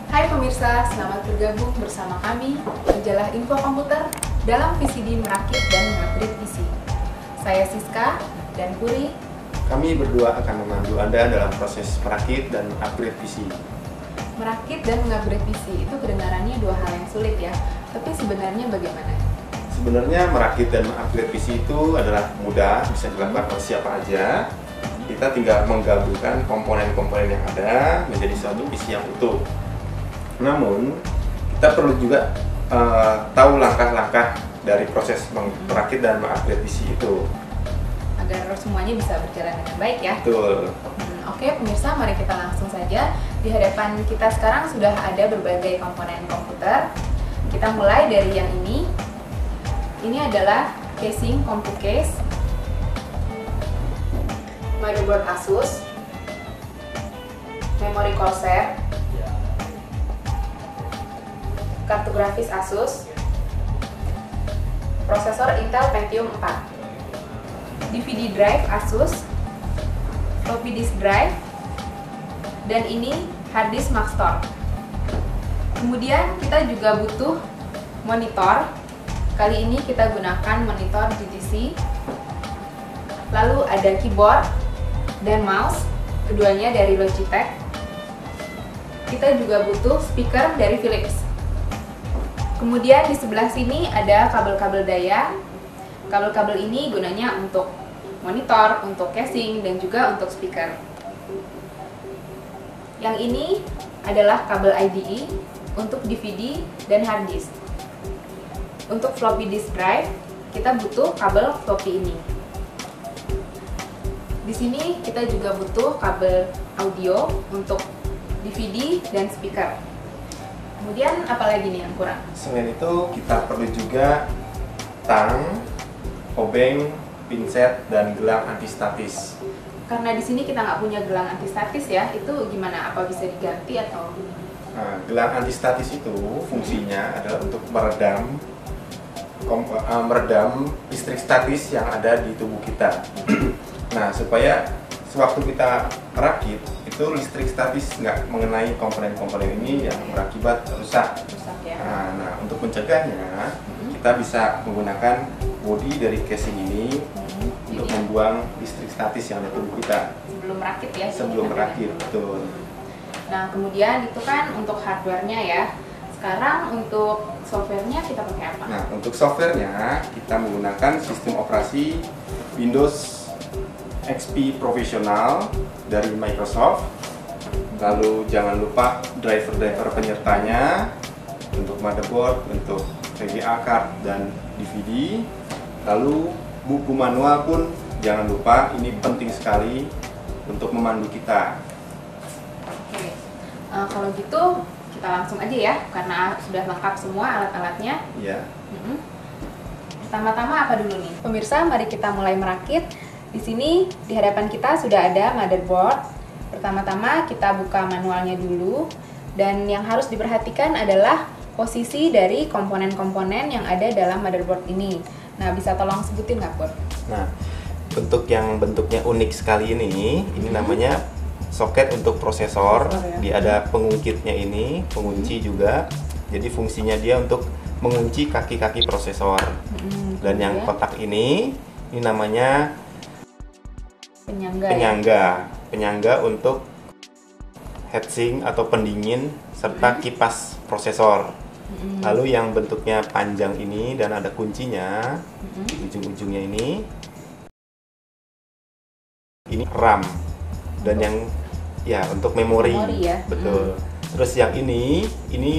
Hai pemirsa, selamat bergabung bersama kami majalah Info Komputer dalam VCD merakit dan mengupgrade PC. Saya Siska dan Puri. Kami berdua akan memandu Anda dalam proses merakit dan upgrade PC. Merakit dan mengupgrade PC itu kedengarannya dua hal yang sulit ya, tapi sebenarnya bagaimana? Sebenarnya merakit dan mengupgrade PC itu adalah mudah, bisa dilakukan oleh siapa aja. Kita tinggal menggabungkan komponen-komponen yang ada menjadi suatu PC yang utuh. Namun, kita perlu juga tahu langkah-langkah dari proses merakit dan mengupgrade PC itu. Agar semuanya bisa berjalan dengan baik ya. Betul. Oke pemirsa, mari kita langsung saja. Di hadapan kita sekarang sudah ada berbagai komponen komputer. Kita mulai dari yang ini. Ini adalah casing CompuCase, motherboard Asus, memori Corsair, kartu grafis Asus, prosesor Intel Pentium 4, DVD drive Asus, floppy disk drive, dan ini hard disk Maxtor. Kemudian kita juga butuh monitor. Kali ini kita gunakan monitor GTC. Lalu ada keyboard dan mouse, keduanya dari Logitech. Kita juga butuh speaker dari Philips. Kemudian di sebelah sini ada kabel-kabel daya. Kabel-kabel ini gunanya untuk monitor, untuk casing, dan juga untuk speaker. Yang ini adalah kabel IDE untuk DVD dan hard disk. Untuk floppy disk drive, kita butuh kabel floppy ini. Di sini kita juga butuh kabel audio untuk DVD dan speaker. Kemudian apalagi nih yang kurang? Selain itu, kita perlu juga tang, obeng, pinset, dan gelang antistatis. Karena di sini kita nggak punya gelang antistatis ya, itu gimana? Apa bisa diganti atau? Nah, gelang antistatis itu fungsinya adalah untuk meredam listrik statis yang ada di tubuh kita. Nah, supaya sewaktu kita merakit, itu listrik statis nggak mengenai komponen-komponen ini yang berakibat rusak. Ya? Nah, untuk mencegahnya, kita bisa menggunakan bodi dari casing ini untuk membuang listrik statis yang ada di tubuh kita. Sebelum merakit ya? Sebelum merakit, betul. Nah, kemudian itu kan untuk hardware-nya ya. Sekarang untuk software-nya kita pakai apa? Nah, untuk software-nya kita menggunakan sistem operasi Windows XP Professional dari Microsoft. Lalu jangan lupa driver-driver penyertanya untuk motherboard, untuk VGA card dan DVD. Lalu buku manual pun jangan lupa, ini penting sekali untuk memandu kita. Oke, kalau gitu kita langsung aja ya, karena sudah lengkap semua alat-alatnya. Iya. Pertama-tama apa dulu nih? Pemirsa, mari kita mulai merakit. Di sini di hadapan kita sudah ada motherboard. Pertama-tama kita buka manualnya dulu, dan yang harus diperhatikan adalah posisi dari komponen-komponen yang ada dalam motherboard ini. Nah, bisa tolong sebutin nggak, Pur? Nah, bentuknya unik sekali ini namanya soket untuk prosesor. Ya? Dia ada pengungkitnya ini, pengunci juga. Jadi fungsinya dia untuk mengunci kaki-kaki prosesor. Dan yang kotak ini namanya penyangga untuk heatsink atau pendingin serta kipas prosesor. Lalu yang bentuknya panjang ini dan ada kuncinya di ujung-ujungnya ini RAM, dan yang ya untuk memori ya? Betul. Terus yang ini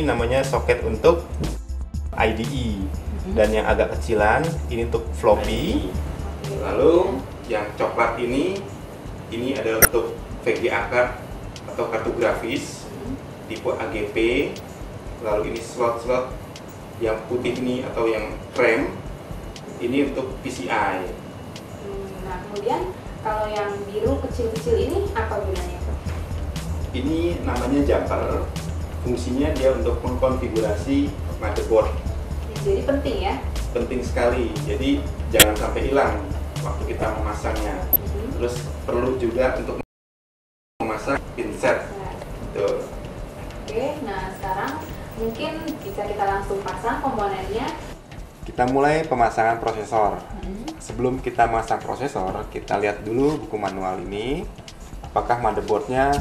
namanya soket untuk IDE, dan yang agak kecilan ini untuk floppy. Lalu yang coklat ini adalah untuk VGA card atau kartu grafis tipe AGP. Lalu ini slot-slot yang putih ini atau yang krem ini untuk PCI. Nah, kemudian kalau yang biru kecil-kecil ini apa gunanya? Ini namanya jumper. Fungsinya dia untuk mengkonfigurasi motherboard. Jadi penting ya? Penting sekali. Jadi jangan sampai hilang waktu kita memasangnya. Terus perlu juga untuk memasang pinset. Tuh. Oke, nah sekarang mungkin bisa kita langsung pasang komponennya. Kita mulai pemasangan prosesor. Sebelum kita masang prosesor, kita lihat dulu buku manual ini, apakah motherboardnya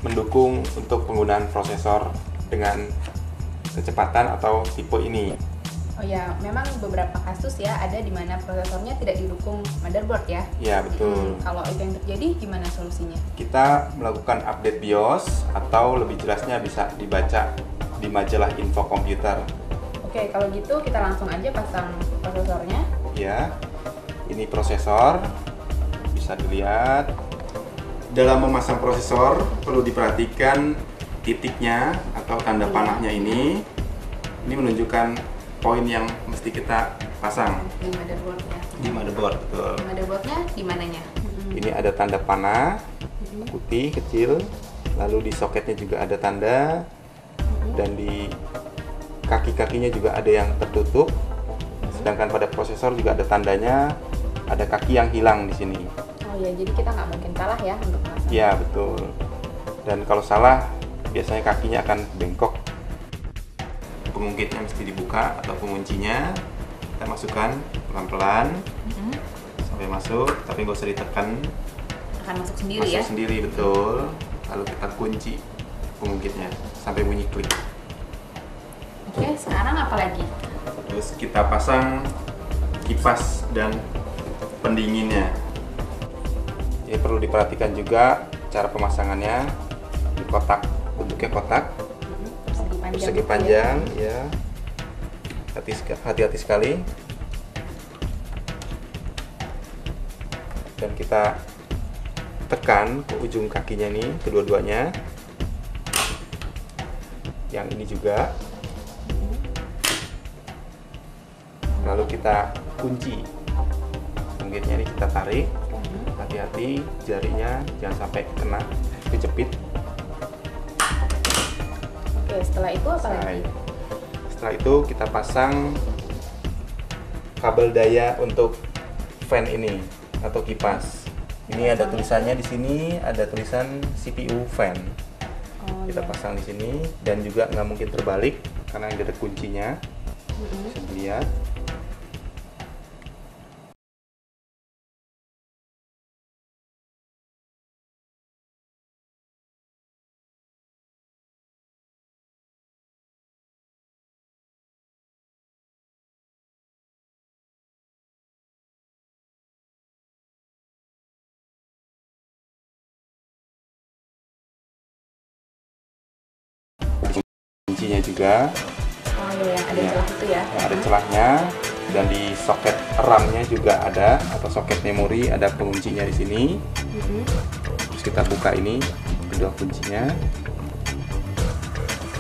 mendukung untuk penggunaan prosesor dengan kecepatan atau tipe ini. Oh ya, memang beberapa kasus ya ada di mana prosesornya tidak didukung motherboard ya. Ya, betul. Kalau itu yang terjadi, gimana solusinya? Kita melakukan update BIOS atau lebih jelasnya bisa dibaca di majalah info komputer. Oke, kalau gitu kita langsung aja pasang prosesornya. Ya, ini prosesor, bisa dilihat. Dalam memasang prosesor perlu diperhatikan titiknya atau tanda panahnya ini menunjukkan poin yang mesti kita pasang Di motherboard ya. di motherboard, betul. Di motherboardnya di mananya? Ini ada tanda panah putih kecil, lalu di soketnya juga ada tanda, dan di kaki-kakinya juga ada yang tertutup. Sedangkan pada prosesor juga ada tandanya, ada kaki yang hilang di sini. Oh ya, jadi kita nggak mungkin salah ya untuk pasang. Ya, betul. Dan kalau salah, biasanya kakinya akan bengkok. Pengungkitnya mesti dibuka atau penguncinya kita masukkan pelan-pelan sampai masuk, tapi nggak usah ditekan. Akan masuk sendiri Masuk ya? sendiri, betul. Lalu kita kunci pengungkitnya sampai bunyi klik. Oke, sekarang apa lagi? Terus kita pasang kipas dan pendinginnya. Ini perlu diperhatikan juga cara pemasangannya. Di kotak, bentuknya kotak, persegi panjang, ya. Hati-hati sekali. Dan kita tekan ke ujung kakinya nih, kedua-duanya. Yang ini juga. Lalu kita kunci penggitnya, ini kita tarik. Hati-hati jarinya jangan sampai kena kejepit. Oke, setelah itu apa lagi? Setelah itu kita pasang kabel daya untuk fan ini atau kipas. Ini ada tulisannya di sini, ada tulisan CPU fan. Kita pasang di sini, dan juga nggak mungkin terbalik karena ada kuncinya. Bisa dilihat. Kuncinya juga. Oh iya, yang ada celah itu ya? Yang ada celahnya, dan di soket RAM-nya juga ada, atau soket memori ada penguncinya di sini. Terus kita buka ini kedua kuncinya,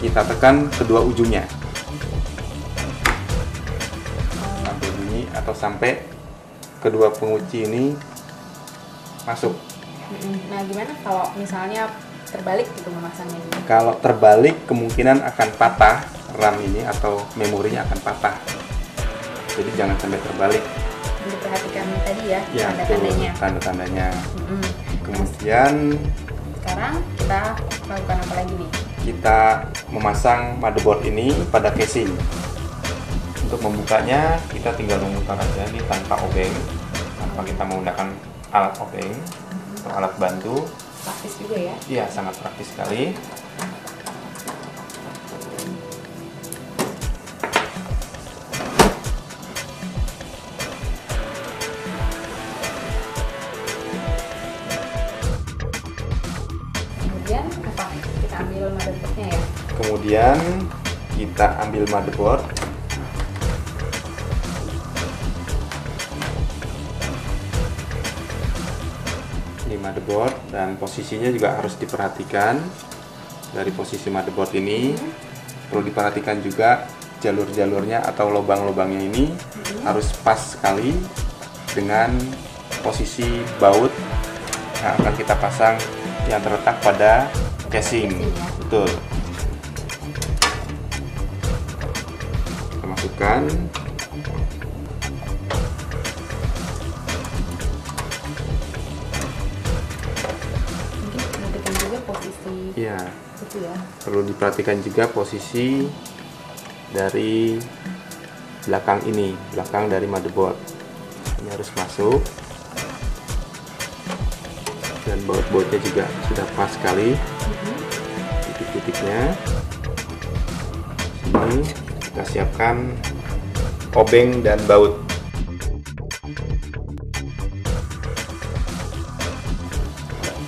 kita tekan kedua ujungnya sampai bunyi atau sampai kedua pengunci ini masuk. Nah, gimana kalau misalnya terbalik gitu memasangnya? Kalau terbalik kemungkinan akan patah RAM ini atau memorinya akan patah. Jadi jangan sampai terbalik. Diperhatikan tadi ya, Ya, tanda-tandanya. Tanda-tandanya. Kemudian Sekarang kita lakukan apa lagi nih? kita memasang motherboard ini pada casing. Untuk membukanya kita tinggal memutar aja ini tanpa obeng, tanpa kita menggunakan alat obeng atau alat bantu. Praktis juga ya? Iya, sangat praktis sekali. Kemudian apa? Kita ambil motherboardnya ya? Kemudian kita ambil motherboard. Ini motherboard, dan posisinya juga harus diperhatikan. Dari posisi motherboard ini perlu diperhatikan juga jalur-jalurnya atau lubang-lubangnya ini harus pas sekali dengan posisi baut yang akan kita pasang yang terletak pada casing. Betul. Kita masukkan. Mungkin perhatikan juga posisi seperti Iya. itu ya. Perlu diperhatikan juga posisi dari belakang ini, belakang dari motherboard. Ini harus masuk. Dan baut-bautnya juga sudah pas sekali. Titik-titiknya. Ini kita siapkan obeng dan baut.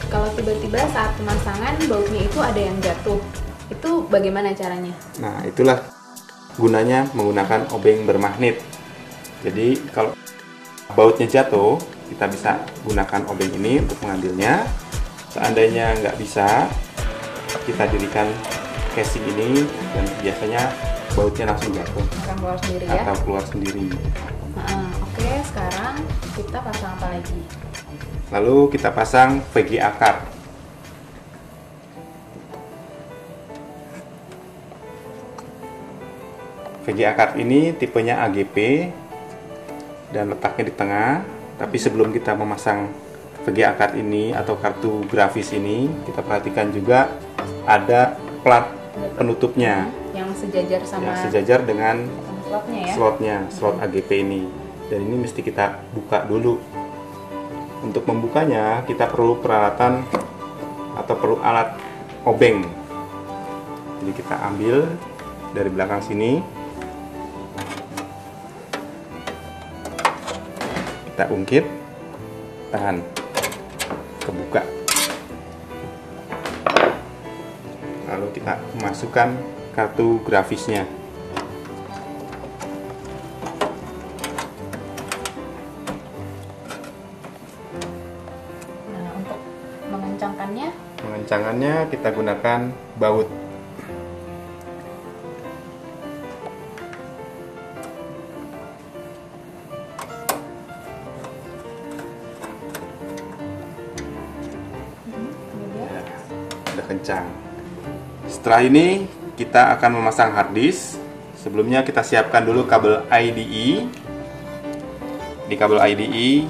Kalau tiba-tiba saat pemasangan bautnya itu ada yang jatuh, itu bagaimana caranya? Nah, itulah gunanya menggunakan obeng bermagnet. Jadi kalau bautnya jatuh, kita bisa gunakan obeng ini untuk mengambilnya. Seandainya nggak bisa, kita dirikan casing ini dan biasanya bautnya langsung jatuh Akan keluar sendiri ya? atau keluar sendiri. Oke, sekarang kita pasang apa lagi? Lalu kita pasang VGA card. VGA card ini tipenya AGP dan letaknya di tengah. Tapi sebelum kita memasang VGA card ini atau kartu grafis ini, kita perhatikan juga ada plat penutupnya Yang sejajar sama, yang sejajar dengan sama slotnya ya? slot AGP ini. Dan ini mesti kita buka dulu. Untuk membukanya kita perlu peralatan atau perlu alat obeng. Jadi kita ambil dari belakang sini, kita ungkit, tahan, kebuka. Lalu kita masukkan kartu grafisnya. Nah, untuk mengencangkannya kita gunakan baut. kemudian Udah kencang. Setelah ini kita akan memasang hard disk. Sebelumnya kita siapkan dulu kabel IDE. Di kabel IDE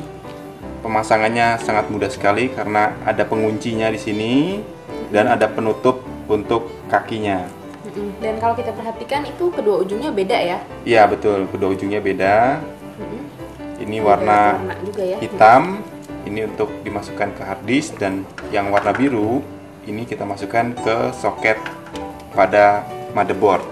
pemasangannya sangat mudah sekali karena ada penguncinya di sini dan ada penutup untuk kakinya. Dan kalau kita perhatikan itu kedua ujungnya beda ya? Iya betul, kedua ujungnya beda. Ini Beda warna juga ya? hitam, ini untuk dimasukkan ke hard disk, dan yang warna biru ini kita masukkan ke soket pada motherboard.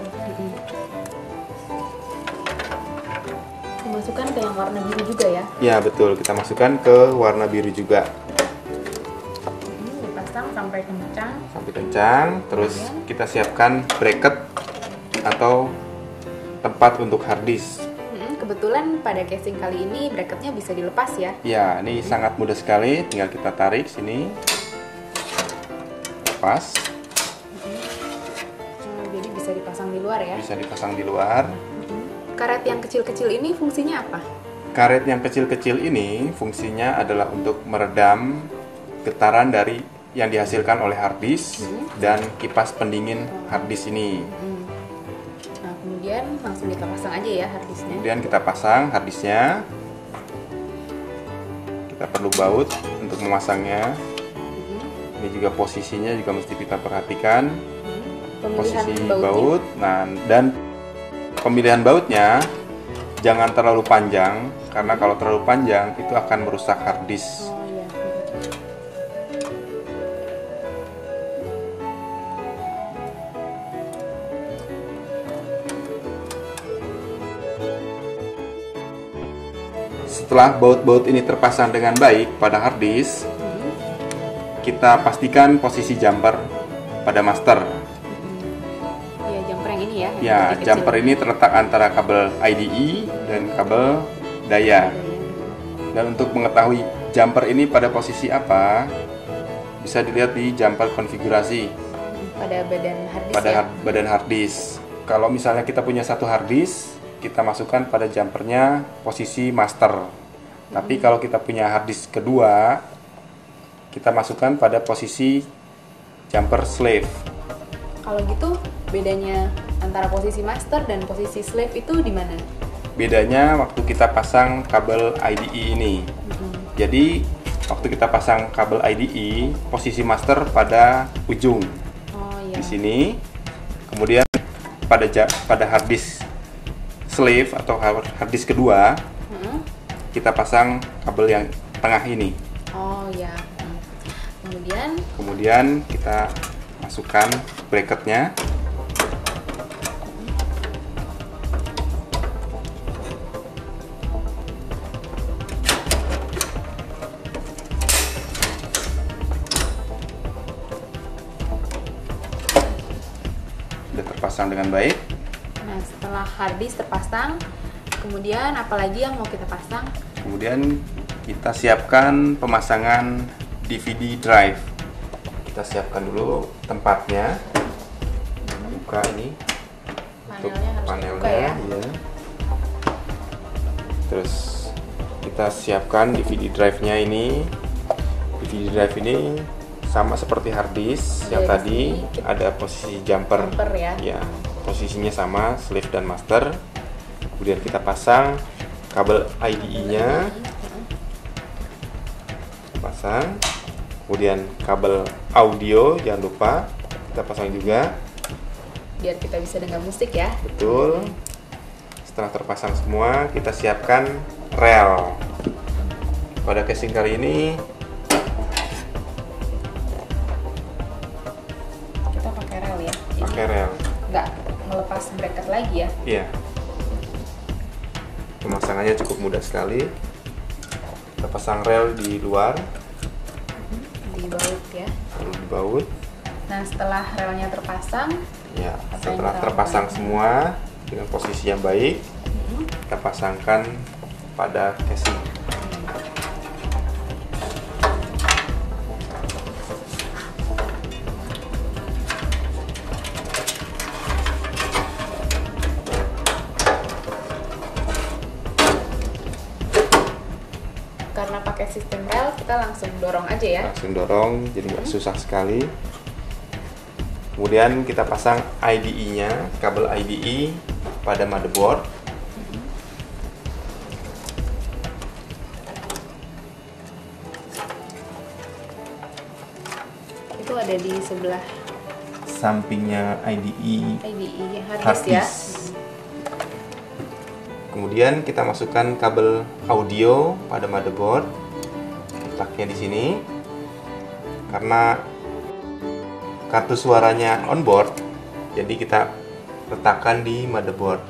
Dimasukkan ke yang warna biru juga ya? Ya betul, kita masukkan ke warna biru juga. Dipasang sampai kencang. Sampai kencang, terus kita siapkan bracket atau tempat untuk hard disk. Kebetulan pada casing kali ini bracketnya bisa dilepas ya? Ya, ini sangat mudah sekali, tinggal kita tarik sini, lepas, Jadi bisa dipasang di luar ya? bisa dipasang di luar. Karet yang kecil-kecil ini fungsinya apa? Karet yang kecil-kecil ini fungsinya adalah untuk meredam getaran dari yang dihasilkan oleh hard disk dan kipas pendingin hard disk ini. Nah, kemudian langsung kita pasang aja ya hard disknya. Kemudian kita pasang hard disknya. Kita perlu baut untuk memasangnya. Ini juga posisinya juga mesti kita perhatikan. Posisi baut. Nah, dan pemilihan bautnya jangan terlalu panjang, karena kalau terlalu panjang itu akan merusak hard disk. Oh iya. Setelah baut-baut ini terpasang dengan baik pada hard disk, kita pastikan posisi jumper pada master. Ya, jumper yang ini ya. yang Ya, kecil-kecil. jumper ini terletak antara kabel IDE dan kabel daya. Dan untuk mengetahui jumper ini pada posisi apa, bisa dilihat di jumper konfigurasi Pada badan hard disk pada ya. badan hard disk. Kalau misalnya kita punya satu hard disk, kita masukkan pada jumpernya posisi master. Tapi kalau kita punya hard disk kedua, kita masukkan pada posisi jumper slave. Kalau gitu bedanya antara posisi master dan posisi slave itu di mana? Bedanya waktu kita pasang kabel IDE ini. Jadi waktu kita pasang kabel IDE, posisi master pada ujung di sini. Kemudian pada hard disk slave atau hard disk kedua, kita pasang kabel yang tengah ini. Oh ya. Kemudian kita masukkan bracketnya. Sudah terpasang dengan baik. Nah, setelah hard disk terpasang, kemudian apalagi yang mau kita pasang? Kemudian kita siapkan pemasangan DVD drive. Kita siapkan dulu tempatnya. Buka ini. Panelnya harus dibuka ya. Iya. Terus kita siapkan DVD drive-nya ini. DVD drive ini sama seperti hard disk yang tadi, ada posisi jumper ya. Posisinya sama, slave dan master. Kemudian kita pasang kabel IDE-nya, pasang. Kemudian kabel audio jangan lupa kita pasang juga, biar kita bisa dengar musik ya. Betul. Setelah terpasang semua, kita siapkan rel. Pada casing kali ini kita pakai rel ya. Pakai rel. Nggak melepas bracket lagi ya. Iya. Pemasangannya cukup mudah sekali. Kita pasang rel di luar. Dibaut ya. Lalu dibaut. Nah, setelah relnya terpasang, Ya, setelah terpasang semua dengan posisi yang baik, kita pasangkan pada casing. karena pakai sistem rel, kita langsung dorong aja ya. Langsung dorong, jadi nggak susah sekali. Kemudian kita pasang IDE-nya, kabel IDE pada motherboard. Itu ada di sebelah sampingnya IDE hard hard disk ya. disk. Kemudian kita masukkan kabel audio pada motherboard. Letaknya di sini. Karena kartu suaranya onboard, jadi kita letakkan di motherboard.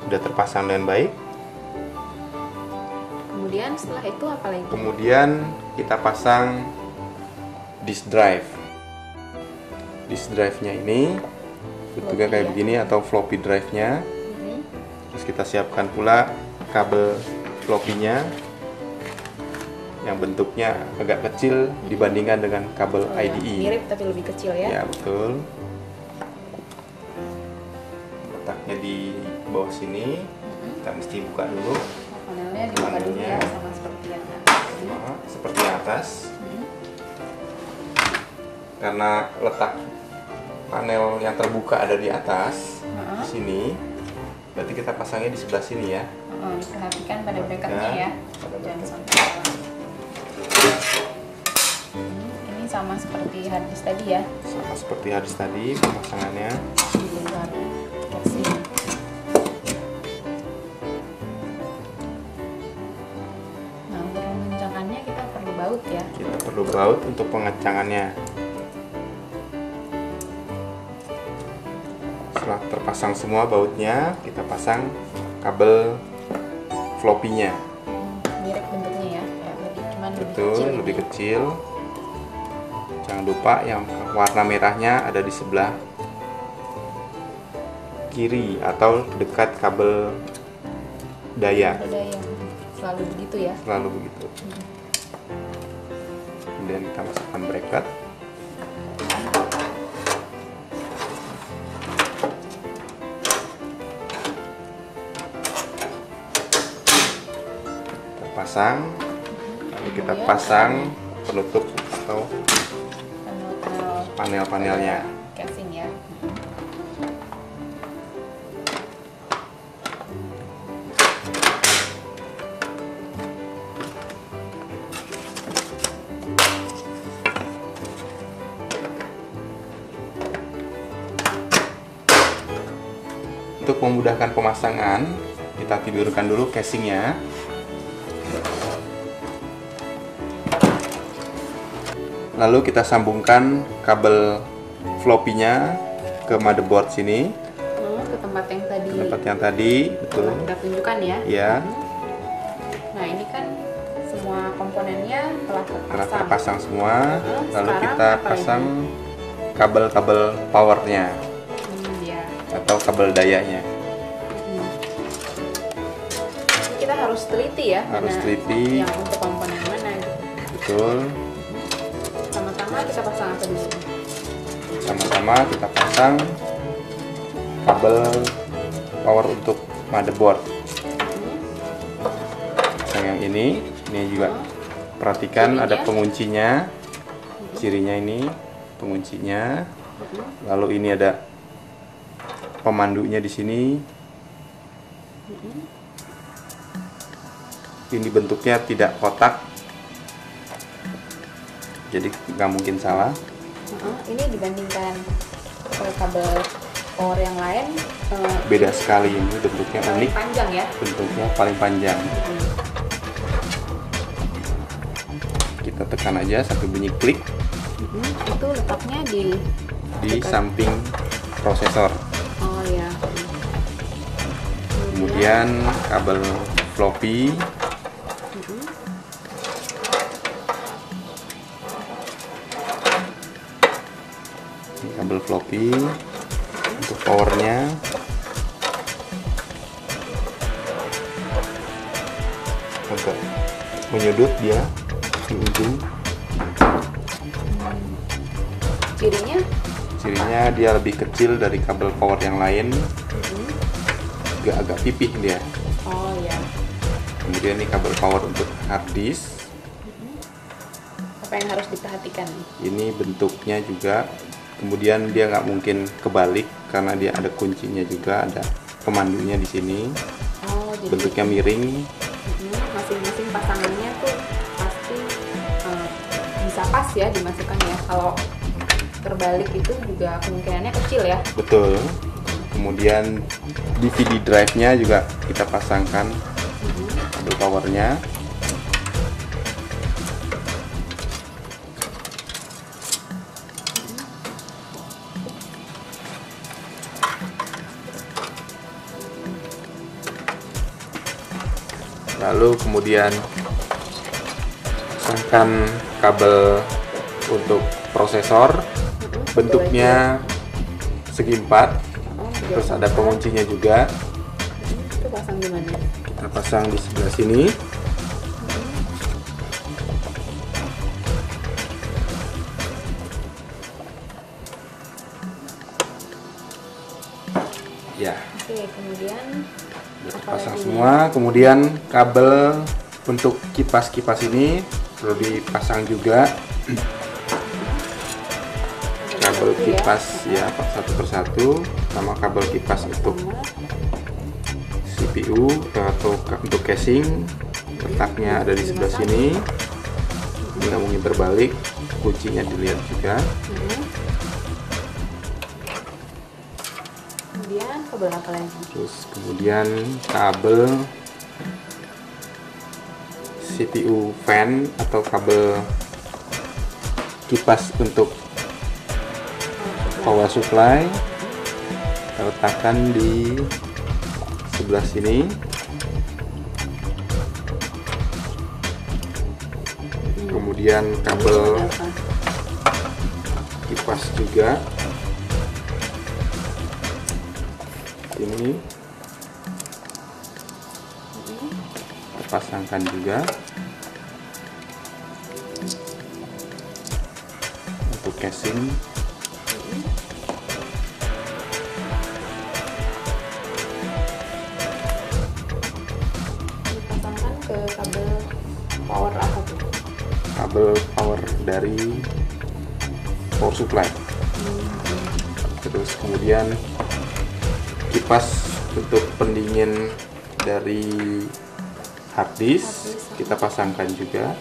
Sudah terpasang dengan baik. Kemudian setelah itu apa lagi? Kemudian kita pasang disk drive. Disk drive-nya ini bentuknya kayak begini atau floppy drive-nya. Terus kita siapkan pula kabel floppy-nya yang bentuknya agak kecil dibandingkan dengan kabel IDE. Mirip tapi lebih kecil ya. Ya, betul. Letaknya di bawah sini. Kita mesti buka dulu. Panelnya dibuka dulu ya, sama seperti yang atas. Seperti yang atas. Karena letak panel yang terbuka ada di atas, di sini. Berarti kita pasangnya di sebelah sini ya. Perhatikan pada bracketnya ya. Jangan sampai salah. Ini sama seperti hard disk tadi ya. Sama seperti hard disk tadi pemasangannya. Di luar casing. Nah, untuk mengencangannya kita perlu baut ya. Kita perlu baut untuk pengencangannya. Setelah terpasang semua bautnya, kita pasang kabel floppy-nya. Mirip bentuknya ya, cuman Betul, lebih lebih kecil. Jangan lupa yang warna merahnya ada di sebelah kiri atau dekat kabel daya. Ada yang selalu begitu ya. Selalu begitu. Kemudian kita masukkan bracket. Terpasang. Lalu kita pasang penutup atau panel-panelnya. Casing ya. memudahkan pemasangan, kita tidurkan dulu casingnya. Lalu kita sambungkan kabel floppy-nya ke motherboard sini. Ke tempat yang tadi. Ke tempat yang tadi, betul. Kita tunjukkan ya. Ya. Nah, ini kan semua komponennya telah Telah terpasang. terpasang semua. Lalu Sekarang kita apa pasang kabel-kabel powernya Ya. atau kabel dayanya. Kita harus teliti ya. Harus mana teliti. Yang untuk komponen mana gitu. Betul. Sama-sama kita pasang apa dulu? Sama-sama kita pasang kabel power untuk motherboard. Pasang yang ini juga perhatikan Cirinya? ada penguncinya. Cirinya ini penguncinya. Lalu ini ada pemandunya di sini. Ini bentuknya tidak kotak, jadi nggak mungkin salah. Ini dibandingkan kabel power yang lain Beda sekali, ini bentuknya paling unik, panjang ya. bentuknya paling panjang. Kita tekan aja sampai bunyi klik Itu letaknya di dekat- samping prosesor. Oh ya. Kemudian kabel floppy. Ini kabel floppy untuk powernya. Agak menyudut dia di ujung. Cirinya Cirinya dia lebih kecil dari kabel power yang lain, juga agak pipih dia. oh ya. Kemudian ini kabel power untuk hard disk. Apa yang harus diperhatikan? Ini bentuknya juga, kemudian dia nggak mungkin kebalik karena dia ada kuncinya juga, ada pemandunya di sini. Oh, jadi Bentuknya miring. masing-masing pasangannya tuh pasti bisa pas ya dimasukkan ya. Kalau terbalik itu juga kemungkinannya kecil ya. Betul. Kemudian DVD drive-nya juga kita pasangkan kabel powernya. Lalu kemudian pasangkan kabel untuk prosesor. Bentuknya segi empat, terus ada penguncinya juga. Itu pasang di mana? Kita pasang di sebelah sini. Ya, Oke, kemudian sudah apa terpasang lagi? semua. Kemudian kabel untuk kipas-kipas ini perlu dipasang juga. Kabel Itu ya. kipas ya satu persatu, sama kabel kipas untuk CPU atau untuk casing, letaknya ada di sebelah sini. Ini nggak mungkin terbalik, kuncinya dilihat juga. Kemudian kabel apa lagi? Terus kemudian kabel CPU fan atau kabel kipas untuk power supply kita letakkan di sebelah sini. Kemudian kabel Apa? kipas juga ini terpasangkan juga untuk casing. Dipasangkan ke kabel power apa tuh? Kabel power dari power supply. Terus kemudian kipas untuk pendingin dari hard disk kita pasangkan juga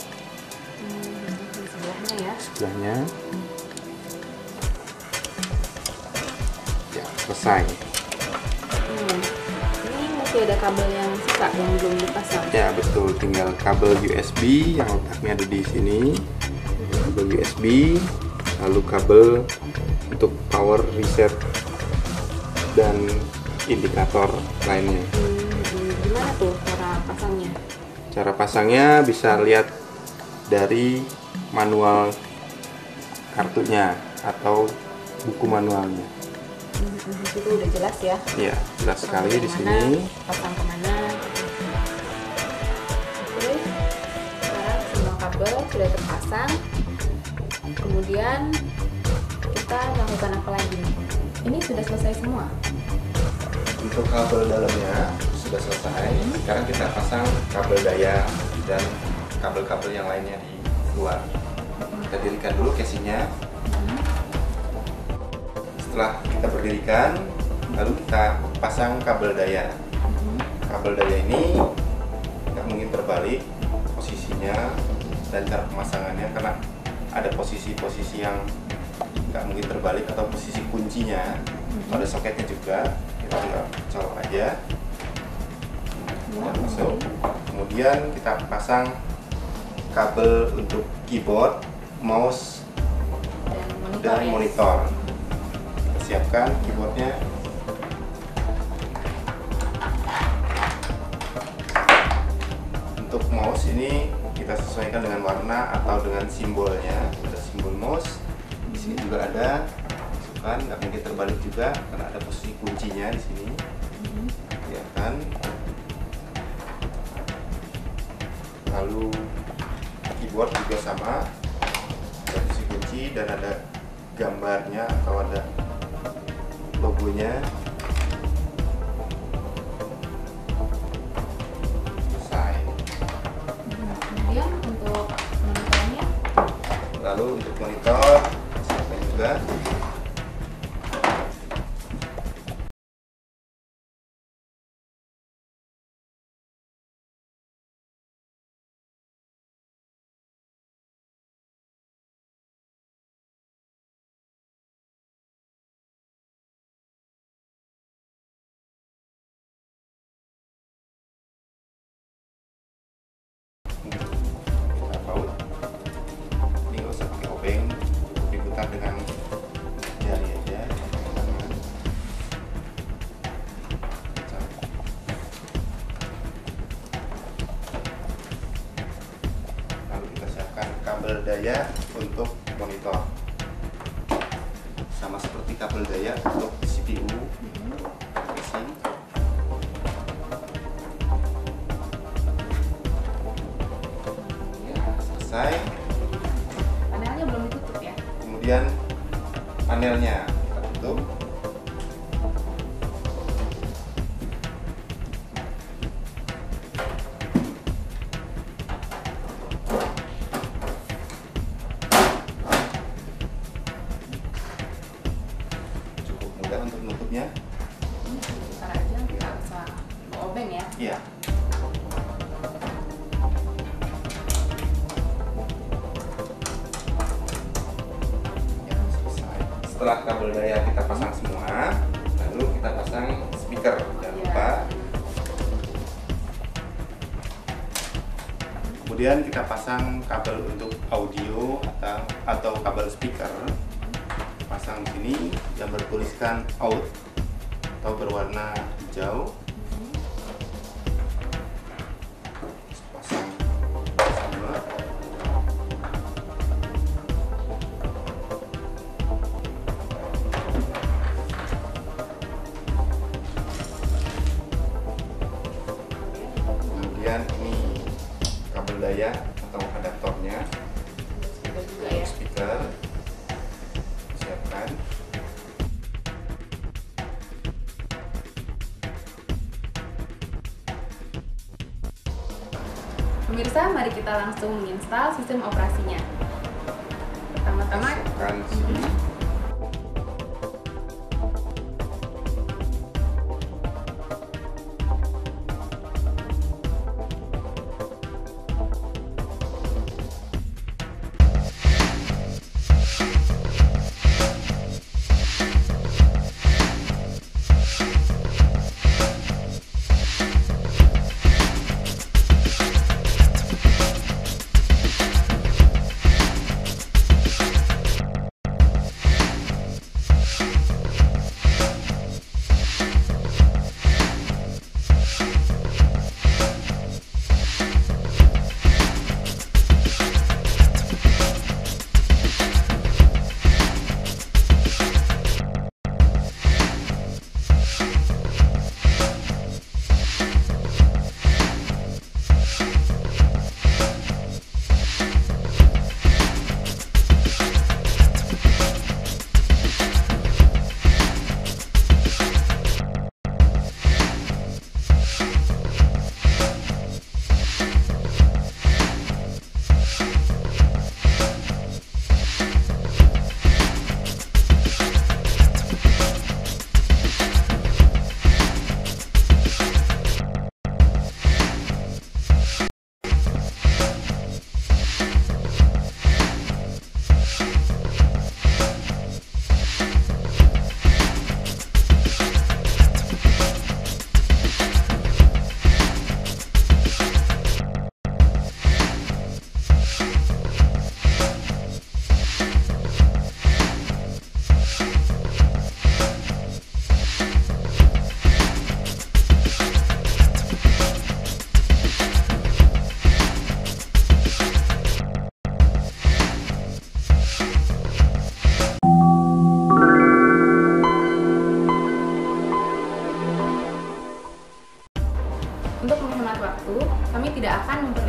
Di sebelahnya ya. sebelahnya. Ya, selesai. masih ada kabel yang sisa yang belum dipasang. Ya betul, tinggal kabel USB yang letaknya ada di sini. Kabel USB, lalu kabel untuk power reset dan indikator lainnya. Gimana tuh cara pasangnya? Cara pasangnya bisa lihat dari manual kartunya atau buku manualnya. Itu udah jelas ya? Iya, jelas sekali di sini. Pasang kemana? Oke, sekarang semua kabel sudah terpasang. Kemudian kita lakukan apa lagi nih? Ini sudah selesai semua. Untuk kabel dalamnya sudah selesai. Sekarang kita pasang kabel daya dan kabel-kabel yang lainnya di luar. Kita dirikan dulu casingnya. Setelah kita berdirikan, lalu kita pasang kabel daya. Kabel daya ini nggak mungkin terbalik posisinya dan cara pemasangannya, karena ada posisi-posisi yang nggak mungkin terbalik atau posisi kuncinya. Ada soketnya juga, kita tinggal colok aja dan masuk. Kemudian kita pasang kabel untuk keyboard, mouse, dan monitor. Siapkan keyboardnya. Untuk mouse ini kita sesuaikan dengan warna atau dengan simbolnya. Ada simbol mouse. Di sini juga ada. Masukkan, nggak mungkin terbalik juga karena ada posisi kuncinya di sini. Siapkan. Lalu keyboard juga sama. Ada posisi kunci dan ada gambarnya atau ada logonya. Selesai. Kemudian untuk monitornya, Lalu untuk monitor siapkan juga. Kita paut. Ini nggak usah pakai obeng, cukup diputar dengan jari aja. Lalu kita siapkan kabel daya untuk monitor, sama seperti kabel daya untuk CPU. Casing. Selesai. panelnya belum ditutup ya? Kemudian panelnya kita tutup. Cukup mudah untuk menutupnya. Putar aja, nggak usah obeng ya? Iya. Ya, selesai. Setelah kabel daya kita pasang semua, lalu kita pasang speaker. Jangan lupa. Kemudian kita pasang kabel untuk audio atau kabel speaker. Pasang di sini yang bertuliskan out atau berwarna hijau. Pasang sama. Kemudian ini kabel daya atau adaptornya Sudah juga untuk ya? speaker. Siapkan. Pemirsa, mari kita langsung menginstal sistem operasinya. Pertama-tama, Masukkan sini.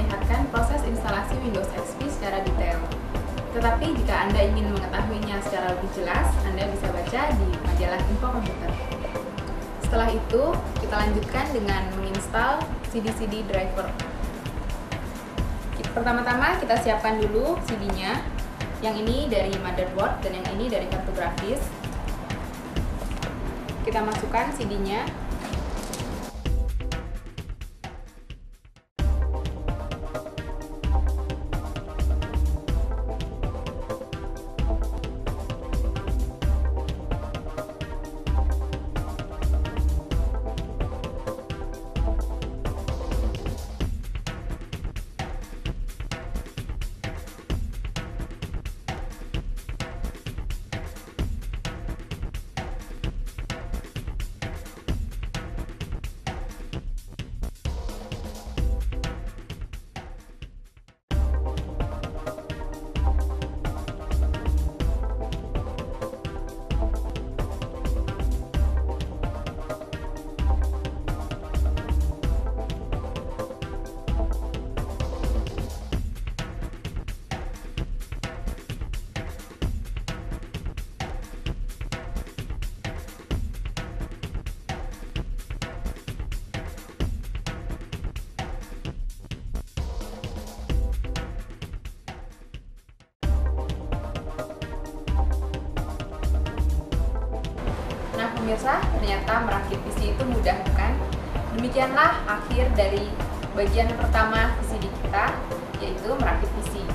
memperlihatkan proses instalasi Windows XP secara detail. Tetapi jika Anda ingin mengetahuinya secara lebih jelas, Anda bisa baca di majalah Info Komputer. Setelah itu, kita lanjutkan dengan menginstal CD-CD driver. Pertama-tama kita siapkan dulu CD-nya. Yang ini dari motherboard dan yang ini dari kartu grafis. Kita masukkan CD-nya. Nah pemirsa, ternyata merakit PC itu mudah bukan? Demikianlah akhir dari bagian pertama VCD kita, yaitu merakit PC.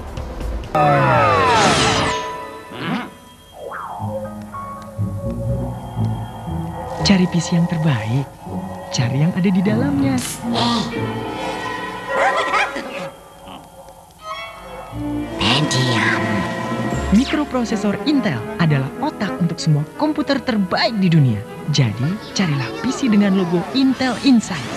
Cari PC yang terbaik, cari yang ada di dalamnya. Mikroprosesor Intel adalah otak untuk semua komputer terbaik di dunia. Jadi, carilah PC dengan logo Intel Inside.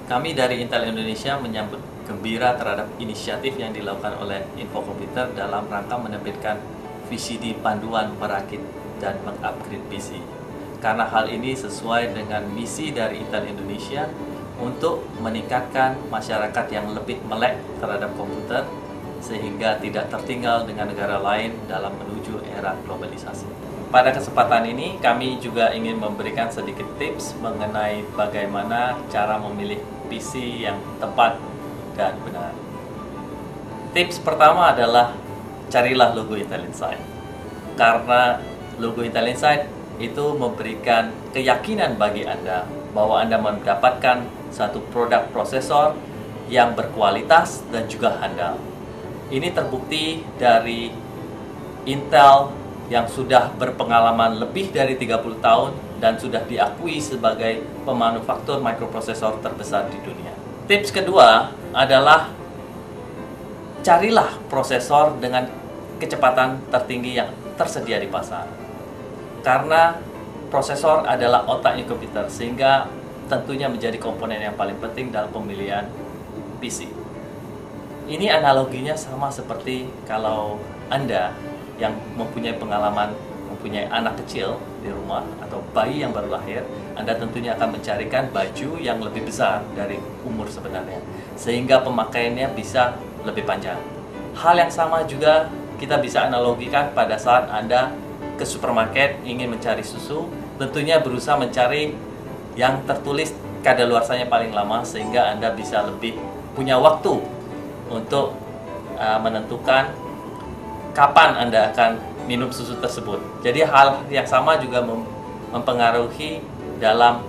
Kami dari Intel Indonesia menyambut gembira terhadap inisiatif yang dilakukan oleh Info Komputer dalam rangka menerbitkan VCD panduan merakit dan mengupgrade PC. Karena hal ini sesuai dengan misi dari Intel Indonesia untuk meningkatkan masyarakat yang lebih melek terhadap komputer sehingga tidak tertinggal dengan negara lain dalam menuju era globalisasi. Pada kesempatan ini kami juga ingin memberikan sedikit tips mengenai bagaimana cara memilih PC yang tepat dan benar. Tips pertama adalah carilah logo Intel Inside. Karena logo Intel Inside itu memberikan keyakinan bagi Anda bahwa Anda mendapatkan satu produk prosesor yang berkualitas dan juga handal. Ini terbukti dari Intel yang sudah berpengalaman lebih dari 30 tahun dan sudah diakui sebagai pemanufaktur microprosesor terbesar di dunia. Tips kedua adalah carilah prosesor dengan kecepatan tertinggi yang tersedia di pasar. Karena prosesor adalah otaknya komputer, sehingga tentunya menjadi komponen yang paling penting dalam pemilihan PC. Ini analoginya sama seperti kalau Anda yang mempunyai pengalaman, mempunyai anak kecil di rumah atau bayi yang baru lahir, Anda tentunya akan mencarikan baju yang lebih besar dari umur sebenarnya, sehingga pemakaiannya bisa lebih panjang. Hal yang sama juga kita bisa analogikan pada saat Anda ke supermarket ingin mencari susu, tentunya berusaha mencari yang tertulis kadaluarsanya paling lama sehingga Anda bisa lebih punya waktu untuk menentukan kapan Anda akan minum susu tersebut. Jadi hal yang sama juga mempengaruhi dalam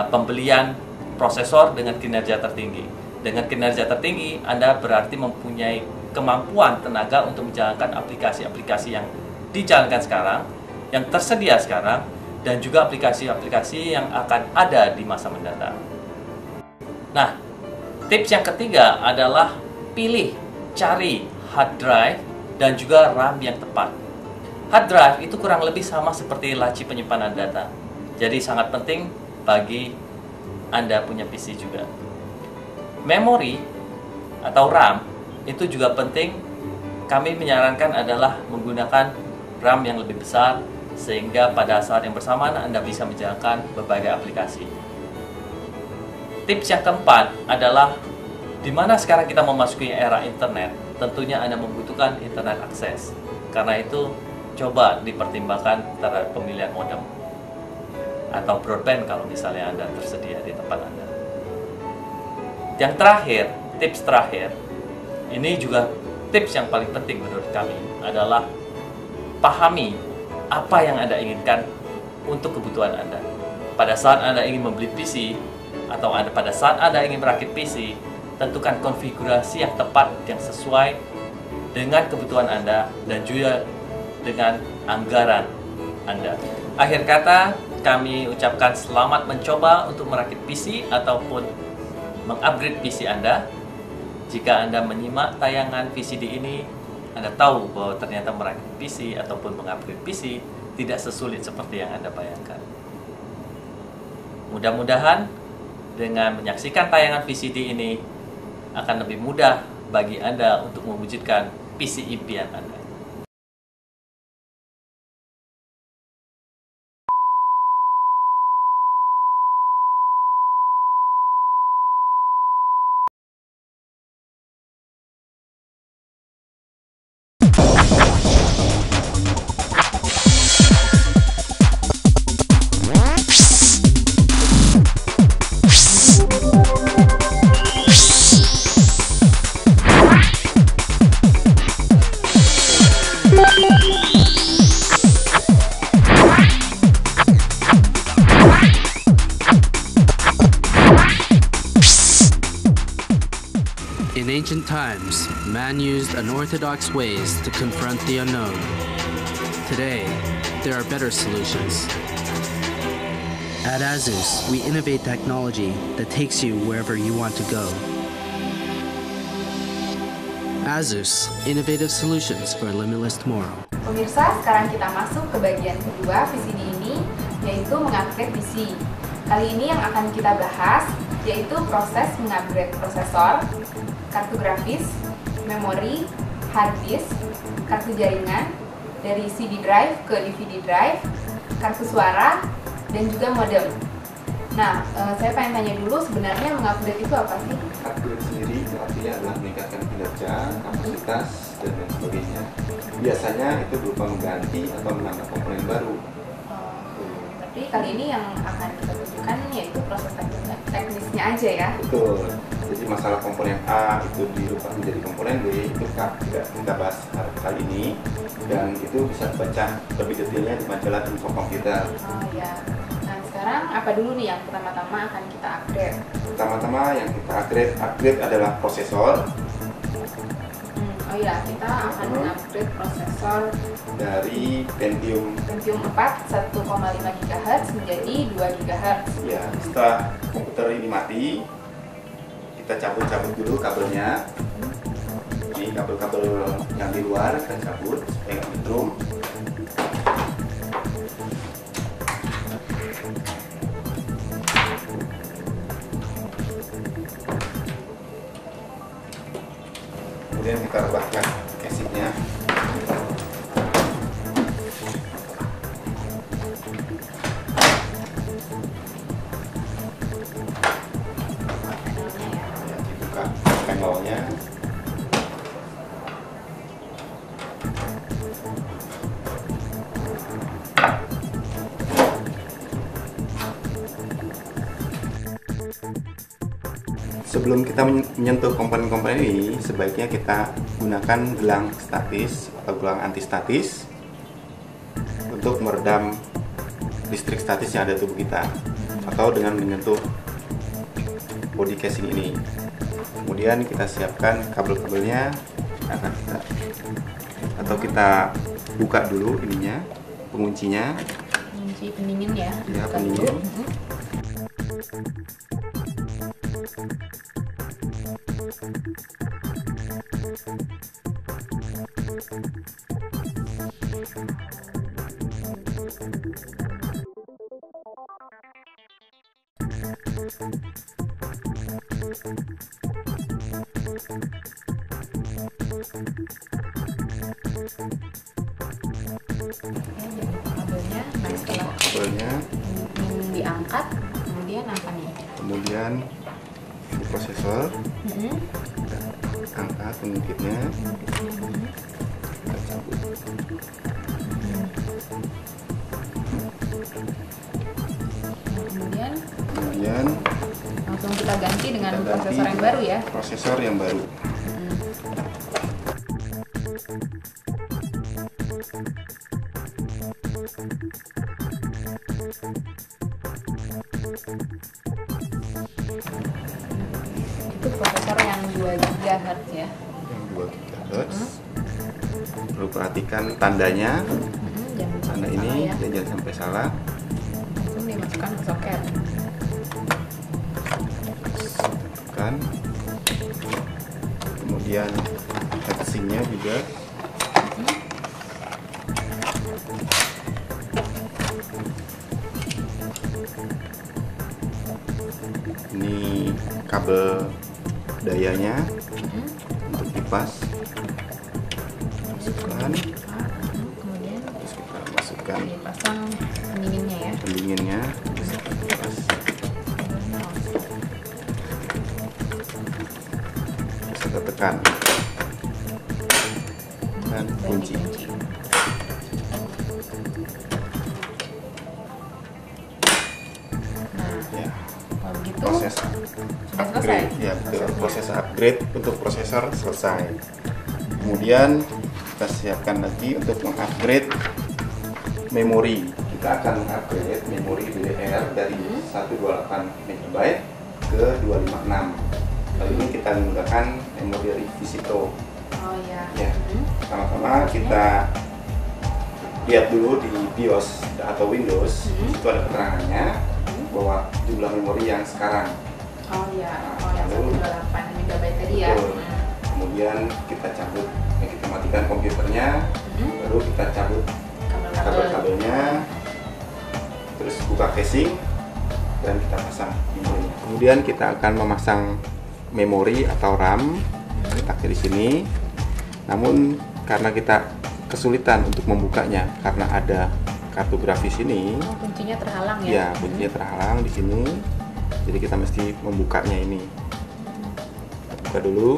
pembelian prosesor dengan kinerja tertinggi. Dengan kinerja tertinggi, Anda berarti mempunyai kemampuan tenaga untuk menjalankan aplikasi-aplikasi yang dijalankan sekarang, yang tersedia sekarang, dan juga aplikasi-aplikasi yang akan ada di masa mendatang. Nah, tips yang ketiga adalah cari hard drive dan juga RAM yang tepat. Hard drive itu kurang lebih sama seperti laci penyimpanan data. Jadi sangat penting bagi Anda punya PC juga. Memori atau RAM itu juga penting. Kami menyarankan adalah menggunakan RAM yang lebih besar sehingga pada saat yang bersamaan Anda bisa menjalankan berbagai aplikasi. tips yang keempat adalah di mana sekarang kita memasuki era internet, tentunya Anda membutuhkan internet akses. Karena itu, coba dipertimbangkan antara pemilihan modem atau broadband kalau misalnya Anda tersedia di tempat Anda. Yang terakhir, tips terakhir, ini juga tips yang paling penting menurut kami adalah pahami apa yang Anda inginkan untuk kebutuhan Anda. Pada saat Anda ingin membeli PC atau pada saat Anda ingin merakit PC, tentukan konfigurasi yang tepat, yang sesuai dengan kebutuhan Anda dan juga dengan anggaran Anda. Akhir kata, kami ucapkan selamat mencoba untuk merakit PC ataupun mengupgrade PC Anda. Jika Anda menyimak tayangan VCD ini, Anda tahu bahwa ternyata merakit PC ataupun mengupgrade PC tidak sesulit seperti yang Anda bayangkan. Mudah-mudahan dengan menyaksikan tayangan VCD ini akan lebih mudah bagi Anda untuk mewujudkan PC impian Anda. In ancient times, man used unorthodox ways to confront the unknown. Today, there are better solutions. At Asus, we innovate technology that takes you wherever you want to go. Asus, innovative solutions for a limitless tomorrow. Pemirsa, sekarang kita masuk ke bagian kedua VCD ini, yaitu mengupgrade PC. Kali ini yang akan kita bahas yaitu proses mengupgrade prosesor, kartu grafis, memori, hard disk, kartu jaringan, dari CD drive ke DVD drive, kartu suara, dan juga modem. Nah, saya pengen tanya dulu, sebenarnya mengupgrade itu apa sih? Upgrade sendiri artinya adalah meningkatkan kinerja, kapasitas, dan lain sebagainya. Biasanya itu berupa mengganti atau menambah komponen baru. Tapi kali ini yang akan kita tunjukkan yaitu proses teknisnya aja ya. Betul. Jadi masalah komponen A itu dirubah menjadi komponen B itu tidak kita bahas kali ini, dan itu bisa dibaca lebih detailnya di majalah Info Komputer. Oh ya. Nah sekarang apa dulu nih yang pertama-tama akan kita upgrade? Pertama-tama yang kita upgrade adalah prosesor. Oh iya, kita akan mengupgrade prosesor dari Pentium 4 1,5 GHz menjadi 2 GHz. Ya, setelah komputer ini mati, kita cabut-cabut dulu kabelnya. Ini kabel-kabel yang di luar kita cabut supaya nggak nyetrum. Kemudian kita rebahkan casingnya. Ya, dibuka panelnya. Sebelum kita menyentuh komponen-komponen ini, sebaiknya kita gunakan gelang statis atau gelang antistatis untuk meredam listrik statis yang ada di tubuh kita, atau dengan menyentuh body casing ini. Kemudian kita siapkan kabel-kabelnya, kita buka dulu ininya, penguncinya. Kunci pendingin ya. Ya, pendingin. Kabelnya, nah setelah Kabelnya, diangkat, kemudian apa nih? kemudian prosesor. Kita angkat pengungkitnya. Kita cabut. Kemudian langsung kita ganti dengan prosesor yang baru ya. Prosesor yang baru. Itu prosesor yang 2 GHz ya. Yang 2 GHz. Perlu perhatikan tandanya. Jangan Tanda sampai ini salah ya. jangan sampai salah. Langsung dimasukkan ke soket. Tekan. Kemudian heatsinknya juga. Ini kabel dayanya untuk kipas. Masukkan. Kemudian Terus kita masukkan dipasang pendinginnya ya. pendinginnya. Bisa kipas. Bisa kita tekan. Dan kunci. Ya, Kalau begitu proses sudah selesai. upgrade. Ya, betul. Proses upgrade untuk prosesor selesai. Kemudian kita siapkan lagi untuk mengupgrade memori. Kita akan mengupgrade memori DDR dari 128 MB ke 256. Kali ini kita menggunakan memori Visito. Oh ya. Ya, pertama-tama kita lihat dulu di BIOS atau Windows. Itu ada keterangannya bahwa jumlah memori yang sekarang. Oh ya. Oh yang 128 MB tadi ya. Betul. Kemudian kita cabut, kita matikan komputernya, baru kita cabut kabel-kabelnya, terus buka casing dan kita pasang memorinya. Kemudian kita akan memasang memori atau RAM letaknya di sini. Namun karena kita kesulitan untuk membukanya karena ada kartu grafis ini, Kuncinya terhalang ya. ya kuncinya terhalang di sini. Jadi kita mesti membukanya ini. Kita buka dulu.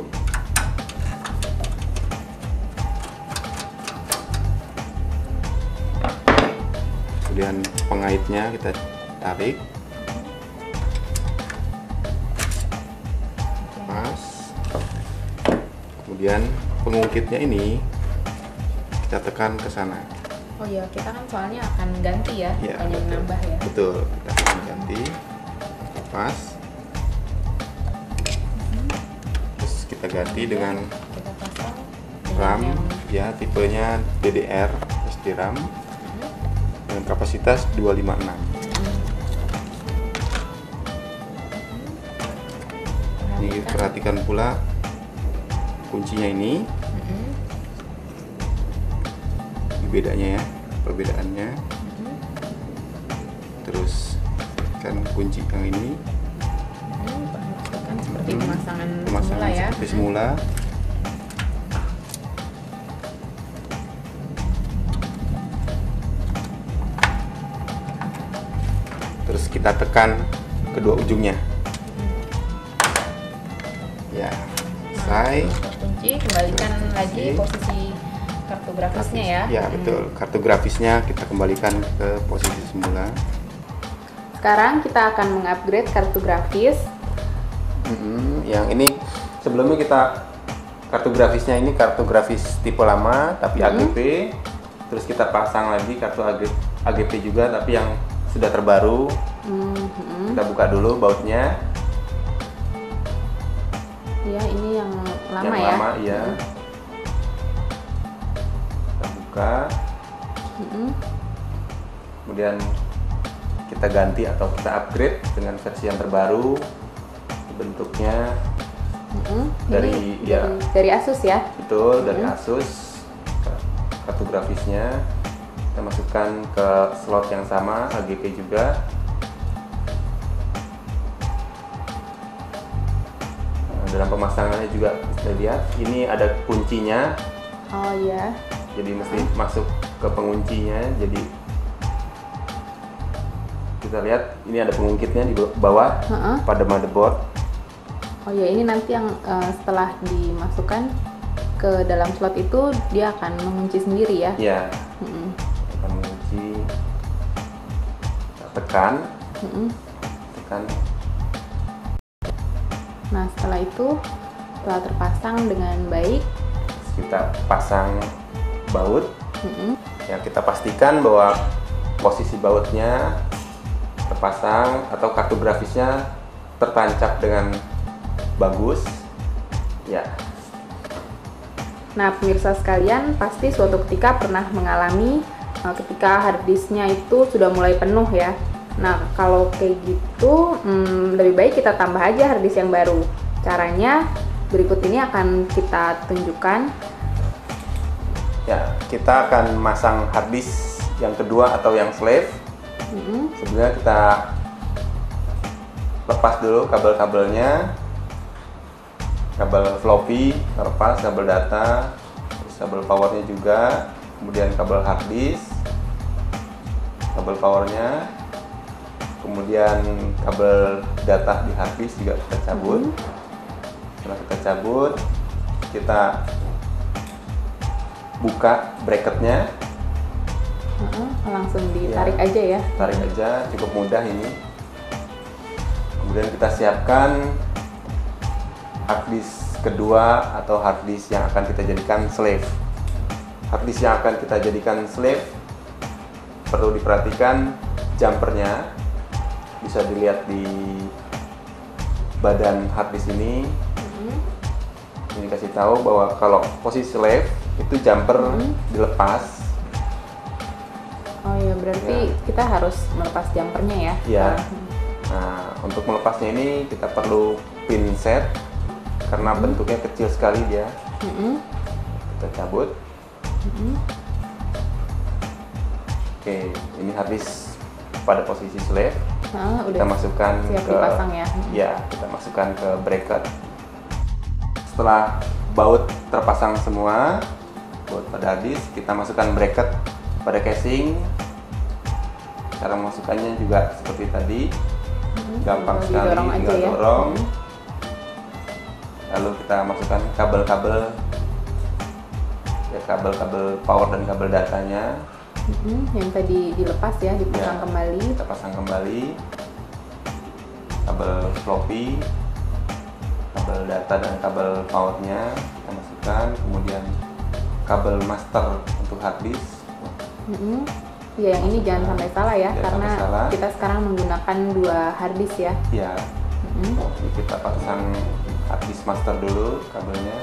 Kemudian pengaitnya kita tarik, pas. Kemudian pengungkitnya ini kita tekan ke sana. Oh iya, kita kan soalnya akan ganti ya, Ya, bukannya betul. menambah ya. Betul, kita akan ganti. Pas. Terus kita ganti dengan Kita pasang RAM, yang ya tipenya DDR SD RAM dengan kapasitas 256. Ini perhatikan pula kuncinya ini, bedanya ya, perbedaannya. Terus kan kunci yang ini kan seperti pemasangan semula pemasangan ya. seperti semula. Terus kita tekan kedua ujungnya. Ya, selesai. Kunci, kembalikan lagi posisi kartu grafisnya ya. Ya, betul. Kartu grafisnya kita kembalikan ke posisi semula. Sekarang kita akan mengupgrade kartu grafis. Yang ini sebelumnya kita kartu grafisnya ini kartu grafis tipe lama tapi AGP. Terus kita pasang lagi kartu AGP juga tapi yang sudah terbaru. Kita buka dulu bautnya. Ya, ini yang lama Yang ya. lama, iya. Kita buka. Kemudian kita ganti atau kita upgrade dengan versi yang terbaru. Bentuknya dari Ini ya dari Asus ya. betul dari Asus. Kartu grafisnya kita masukkan ke slot yang sama, AGP juga. Dalam pemasangannya juga bisa lihat ini ada kuncinya, Oh iya. jadi mesti masuk ke penguncinya. Jadi kita lihat ini ada pengungkitnya di bawah pada motherboard. Oh ya, ini nanti yang setelah dimasukkan ke dalam slot itu dia akan mengunci sendiri ya? Ya, akan mengunci. Tekan. Tekan. Nah, setelah itu, setelah terpasang dengan baik, kita pasang baut. Ya, kita pastikan bahwa posisi bautnya terpasang atau kartu grafisnya tertancap dengan bagus. Ya. Nah, pemirsa sekalian, pasti suatu ketika pernah mengalami ketika harddisknya itu sudah mulai penuh ya. Nah, kalau kayak gitu, lebih baik kita tambah aja harddisk yang baru. Caranya berikut ini akan kita tunjukkan. Ya, kita akan masang harddisk yang kedua atau yang slave. Sebenarnya kita lepas dulu kabel-kabelnya. Kabel floppy terlepas, kabel data, terus kabel powernya juga, kemudian kabel harddisk, kabel powernya, kemudian kabel data di harddisk juga kita cabut. Setelah kita cabut, kita buka bracketnya. Langsung ditarik aja ya. Tarik aja, cukup mudah ini. Kemudian kita siapkan harddisk kedua atau harddisk yang akan kita jadikan slave. Harddisk yang akan kita jadikan slave perlu diperhatikan jumpernya, bisa dilihat di badan harddisk ini. Ini kasih tahu bahwa kalau posisi slave itu jumper dilepas. Oh ya, berarti kita harus melepas jumpernya ya? Ya. Nah, untuk melepasnya ini kita perlu pin set. Karena bentuknya kecil sekali dia. Kita cabut. Oke, ini harddisk pada posisi slave. Udah kita masukkan siap ke dipasang ya. Ya, kita masukkan ke bracket. Setelah baut terpasang semua, baut pada harddisk, kita masukkan bracket pada casing. Cara memasukkannya juga seperti tadi. Gampang sekali, tinggal dorong. Lalu kita masukkan kabel-kabel, ya, kabel-kabel power dan kabel datanya. Yang tadi dilepas ya, dipasang kembali. Kita pasang kembali. Kabel floppy, kabel data dan kabel powernya kita masukkan. Kemudian kabel master untuk harddisk. Ya, yang ini jangan sampai salah ya, Jangan karena sampai salah. kita sekarang menggunakan 2 harddisk ya. Ya. Ini kita pasang harddisk master dulu kabelnya,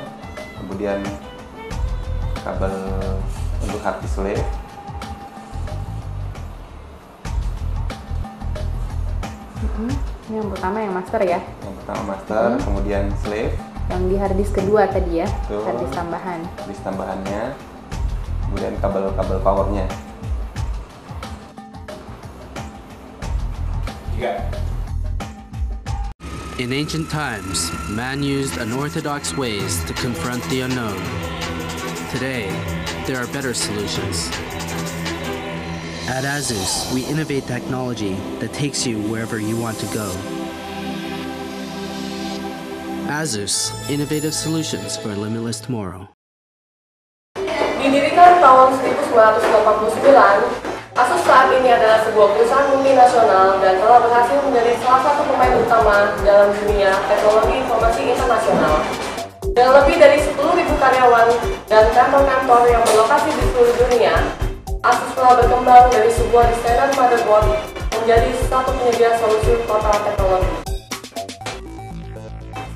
kemudian kabel untuk harddisk slave. Ini yang pertama yang master ya. Yang pertama master, kemudian slave. Yang di harddisk kedua tadi ya, Betul. harddisk tambahan. Harddisk tambahannya, kemudian kabel-kabel powernya. In ancient times, man used unorthodox ways to confront the unknown. Today, there are better solutions. At Asus, we innovate technology that takes you wherever you want to go. Asus, innovative solutions for a limitless tomorrow. Didirikan tahun 1989, Asus saat ini adalah sebuah perusahaan multinasional dan telah berhasil menjadi salah satu pemain utama dalam dunia teknologi informasi internasional. Dengan lebih dari 10.000 karyawan dan kantor-kantor yang berlokasi di seluruh dunia, Asus telah berkembang dari sebuah desainer motherboard menjadi satu penyedia solusi total teknologi.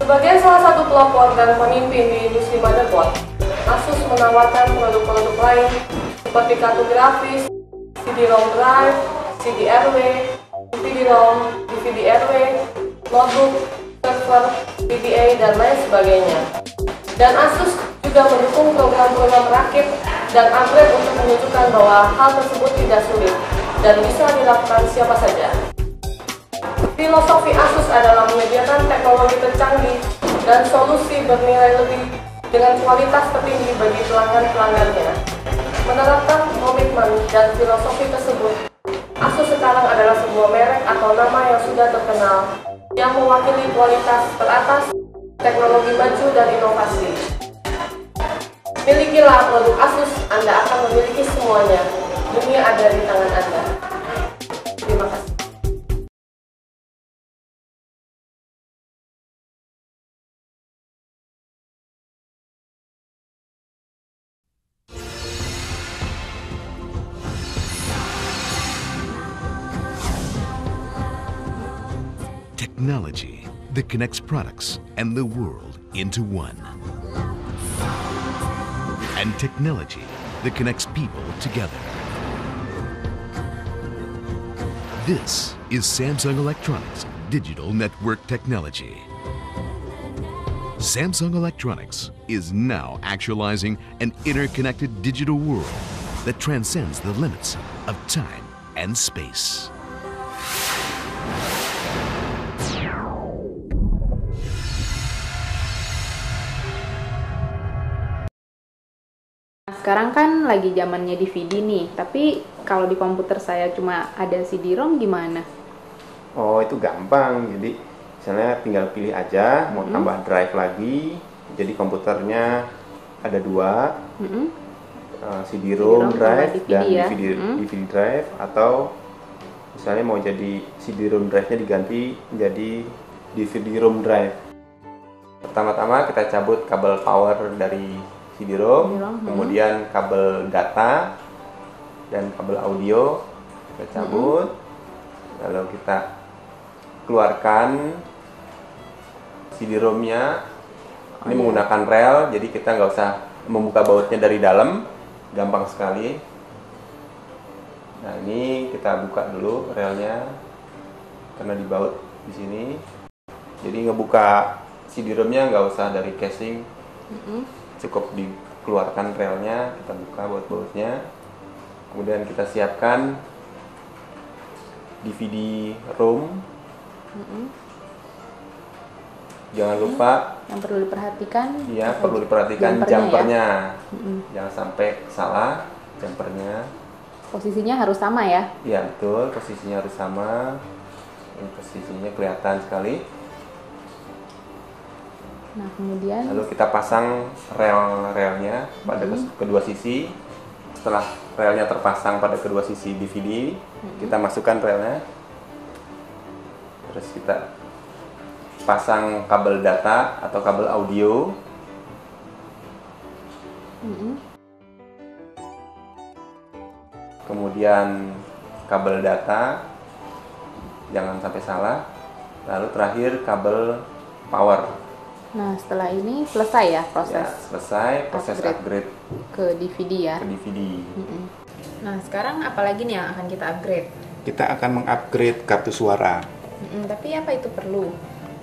Sebagai salah satu pelopor dan pemimpin di industri motherboard, Asus menawarkan produk-produk lain seperti kartu grafis, CD-ROM drive, CD-RW, DVD-ROM, DVD-RW, notebook, server, PDA, dan lain sebagainya. Dan Asus juga mendukung program-program rakit dan upgrade untuk menunjukkan bahwa hal tersebut tidak sulit dan bisa dilakukan siapa saja. Filosofi Asus adalah menyediakan teknologi tercanggih dan solusi bernilai lebih dengan kualitas tertinggi bagi pelanggan-pelanggannya. Menerapkan komitmen dan filosofi tersebut, Asus sekarang adalah sebuah merek atau nama yang sudah terkenal, yang mewakili kualitas teratas teknologi maju dan inovasi. Milikilah produk Asus, Anda akan memiliki semuanya. Dunia ada di tangan Anda. Terima kasih. Technology that connects products and the world into one. And technology that connects people together. This is Samsung Electronics Digital Network Technology. Samsung Electronics is now actualizing an interconnected digital world that transcends the limits of time and space. Sekarang kan lagi zamannya DVD nih, tapi kalau di komputer saya cuma ada CD-ROM gimana? Oh, itu gampang. Jadi misalnya tinggal pilih aja mau tambah drive lagi. Jadi komputernya ada dua, CD-ROM drive DVD dan ya? DVD drive, atau misalnya mau jadi CD-ROM drive-nya diganti menjadi DVD-ROM drive. Pertama-tama kita cabut kabel power dari CD-ROM, kemudian kabel data dan kabel audio kita cabut, lalu kita keluarkan CD-ROM-nya. Ini menggunakan rel, jadi kita nggak usah membuka bautnya dari dalam, gampang sekali. Nah, ini kita buka dulu relnya karena dibaut di sini. Jadi ngebuka CD-ROM-nya nggak usah dari casing. Cukup dikeluarkan relnya, kita buka baut-bautnya, kemudian kita siapkan DVD ROM. Jangan lupa yang perlu diperhatikan. Ya, perlu diperhatikan jumpernya. Jangan sampai salah jumpernya. Posisinya harus sama ya? Ya, betul, posisinya harus sama. Ini posisinya kelihatan sekali. Nah, kemudian lalu kita pasang relnya pada kedua sisi. Setelah relnya terpasang pada kedua sisi DVD, kita masukkan relnya. Terus kita pasang kabel data atau kabel audio. Kemudian kabel data, jangan sampai salah. Lalu terakhir kabel power. Nah, setelah ini selesai ya proses? Ya, selesai proses upgrade ke DVD ya? Ke DVD. Nah, sekarang apa lagi nih yang akan kita upgrade? Kita akan mengupgrade kartu suara. Tapi apa itu perlu?